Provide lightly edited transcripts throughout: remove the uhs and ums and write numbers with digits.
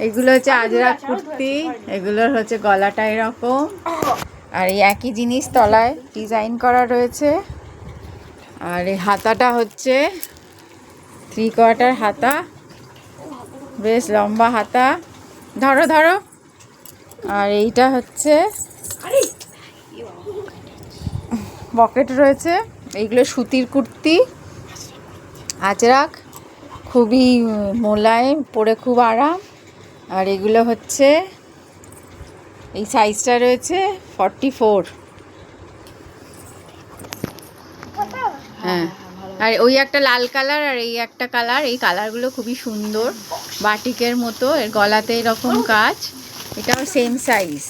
এগুলো হচ্ছে আজরাক কুর্তি, এগুলোর হচ্ছে গলাটা এরকম, আর এই একই জিনিস তলায় ডিজাইন করা রয়েছে। আর এই হাতাটা হচ্ছে 3/4 হাতা, বেশ লম্বা হাতা, ধরো ধরো। আর এইটা হচ্ছে পকেট রয়েছে। এইগুলো সুতির কুর্তি, আজরাক, খুবই মোলায়েম, পরে খুব আরাম। আর এগুলো হচ্ছে এই সাইজটা রয়েছে 44। হ্যাঁ, আর ওই একটা লাল কালার আর এই একটা কালার, এই কালারগুলো খুবই সুন্দর, বাটিকের মতো। এর গলাতে এরকম কাজ, এটাও সেম সাইজ,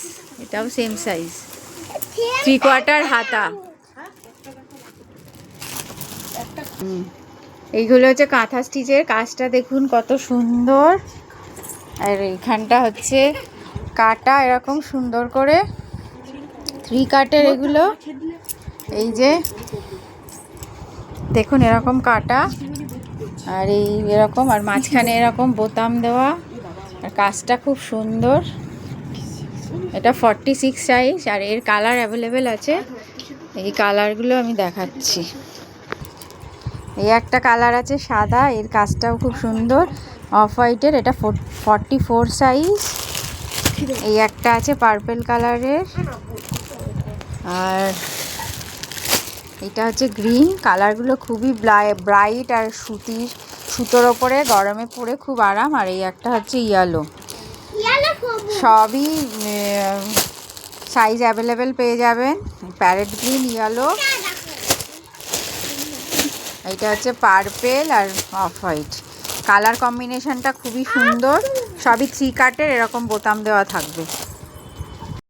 এটাও সেম সাইজ, 3/4 হাতা। এইগুলো হচ্ছে কাঁথা স্টিচের, কাজটা দেখুন কত সুন্দর। আর এইখানটা হচ্ছে কাটা এরকম সুন্দর করে, 3 কাটের এগুলো। এই যে দেখুন এরকম কাটা, আর এই এরকম, আর মাঝখানে এরকম বোতাম দেওয়া, আর কাজটা খুব সুন্দর। এটা 46 সাইজ, আর এর কালার অ্যাভেলেবেল আছে। এই কালারগুলো আমি দেখাচ্ছি। এই একটা কালার আছে সাদা, এর কাজটাও খুব সুন্দর, অফ হোয়াইটের, এটা 44 সাইজ। এই একটা আছে পার্পল কালারের, আর এটা হচ্ছে গ্রিন। কালারগুলো খুবই ব্রাইট, আর সুতোর ওপরে গরমে পরে খুব আরাম। আর এই একটা হচ্ছে ইয়েলো। সবই সাইজ অ্যাভেলেবেল পেয়ে যাবেন। প্যারেট গ্রিন, ইয়েলো, এটা হচ্ছে পার্পেল আর অফ হোয়াইট। কালার কম্বিনেশনটা খুবই সুন্দর, সবই 3 কাটের, এরকম বোতাম দেওয়া থাকবে।